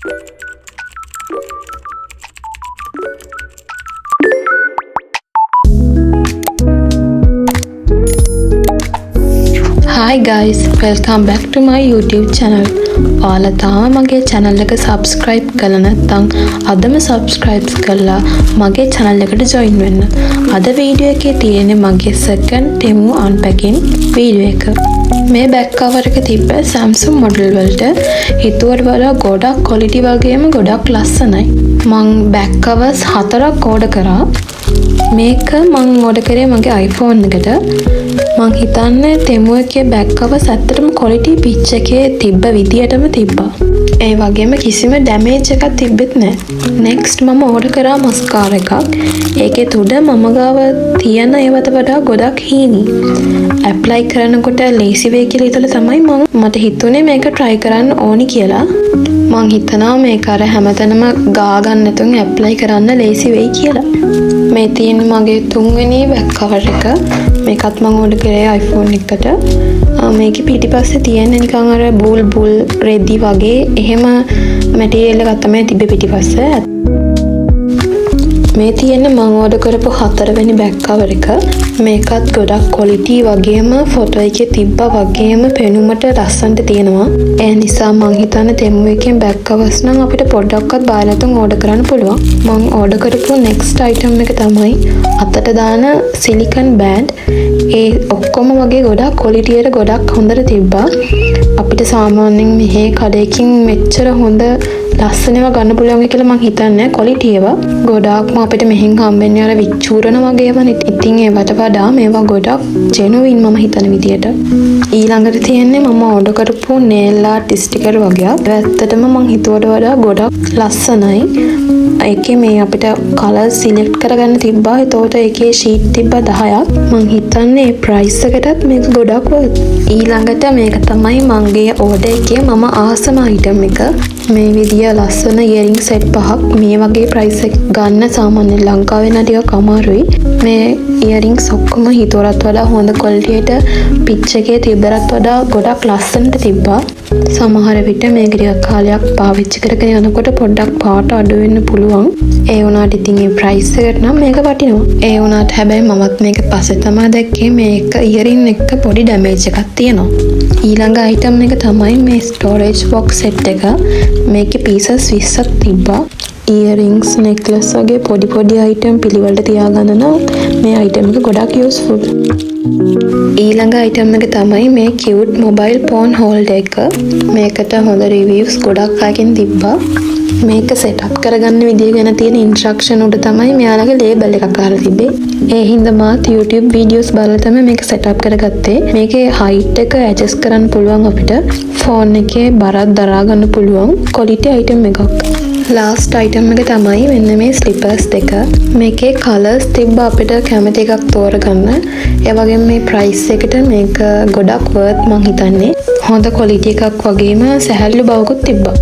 Hi guys, welcome back to my YouTube channel. ඔයාලා තාම මගේ channel එක subscribe කරලා නැත්නම් අදම subscribe කරලා මගේ channel එකට join වෙන්න. අද වීඩියෝ එකේ තියෙන්නේ මගේ second Temu unpacking වීඩියෝ එක. මේ back cover එක තිබ්බ Samsung model වලට හිතුවට වඩා ගොඩක් quality වගේම ගොඩක් ලස්සනයි. මං back covers 4ක් order කරා. මේක මං order කරේ මගේ iPhone එකට. මං හිතන්නේ Temu එකේ back covers ඇත්තටම quality pitch එකේ තිබ්බ විදියටම තිබ්බා. ඒ වගේම කිසිම damage එකක් තිබෙත් නැහැ. next මම order කරා mascara එකක්. ඒකේ තුඩ මම ගාව තියෙන ඒවට වඩා ගොඩක් හීනි. apply කරනකොට lazy වෙයි කියලා හිතලා තමයි මට හිතුනේ මේක try කරන්න ඕනි කියලා. මං හිතනවා මේක අර හැමතැනම ගා ගන්න නැතුන් apply කරන්න lazy වෙයි කියලා. මේ තියෙන මගේ තුන්වෙනි back cover එක. මේකත් මම order කරේ iPhone එකට. මේකේ පිටිපස්සේ තියෙන නිකන් අර බුල් රෙදි වගේ එහෙම මැටීරියල් එකක් තමයි තිබ්බේ පිටිපස්සේ. මේ තියෙන මම order කරපු 4 වෙනි back cover එක. මේකත් ගොඩක් quality වගේම ෆොටෝ එකේ තිබ්බා වගේම පෙනුමට ලස්සනට තියෙනවා. ඒ නිසා මං හිතන්නේ Temu එකෙන් back covers නම් අපිට පොඩ්ඩක්වත් බය නැතුව order කරන්න පුළුවන්. මං order කරපු next item එක තමයි අතට දාන silicone band. ඒ ඔක්කොම වගේ ගොඩක් quality එකට ගොඩක් හොඳට තිබ්බා. අපිට සාමාන්‍යයෙන් මෙහි කඩේකින් මෙච්චර හොඳ ලස්සන ඒවා ගන්න පුළුවන් කියලා මං හිතන්නේ quality ඒවා. ගොඩාක්ම අපිට මෙහෙන් හම්බෙන්නේ අර විචූරන වගේ ඒවානේ. ඉතින් ඒවට වඩා මේවා ගොඩක් genuine මම හිතන විදියට. ඊළඟට තියෙන්නේ මම order කරපු nail art sticker වගේක්. ඒක ඇත්තටම මං හිතුවට වඩා ගොඩක් ලස්සනයි. ඒකේ මේ අපිට color select කරගන්න තිබ්බා. ඒතකොට ඒකේ sheet තිබ්බා 10ක්. මං හිතන්නේ මේ price එකටත් මේක ගොඩක් worth. ඊළඟට මේක තමයි මගේ order එකේ මම ආසම item එක. මේ විදිය ලස්සන earring set 5ක් මේ වගේ price එක ගන්න සාමාන්‍ය ලංකාවේ නම් ටිකක් අමාරුයි. මේ earrings ඔක්කොම හිතුවටත් වඩා හොඳ quality එකට pitch එකේ තිබ්බරත් වඩා ගොඩක් ලස්සනට තිබ්බා. සමහර විට මේක ටිකක් කාලයක් පාවිච්චි කරගෙන යනකොට පොඩ්ඩක් පාට අඩු වෙන්න පුළුවන්. ඒ වුණාට ඉතින් මේ price එකට නම් මේක වටිනවා. ඒ වුණාට හැබැයි මමත් මේක පස්සේ තමයි දැක්කේ මේක earring එක පොඩි damage එකක් තියෙනවා. ඊළඟ item එක තමයි මේ storage box set එක. මේකේ pieces 20ක් තිබ්බා. earrings necklace වගේ පොඩි item පිළිවෙලට තියාගන්න නම් මේ item එක ගොඩක් useful. ඊළඟ item එක තමයි මේ cute mobile phone holder එක. මේකට හොඳ reviews ගොඩක් අයකින් තිබ්බා. මේක setup කරගන්න විදිය ගැන තියෙන instruction උඩ තමයි මෙයාලගේ label එකක් අහලා තිබ්බේ. ඒ හින්දා මාත් YouTube videos බලලා තමයි මේක setup කරගත්තේ. මේකේ height එක adjust කරන්න පුළුවන් අපිට. phone එකේ බරක් දරා ගන්න පුළුවන් quality item එකක්. last item එක තමයි මෙන්න මේ slippers දෙක. මේකේ colors තිබ්බ අපිට කැමති එකක් තෝරගන්න. ඒ වගේම මේ price එකට මේක ගොඩක් worth මං හිතන්නේ. හොඳ quality එකක් වගේම සැහැල්ලු බවකුත් තිබ්බා.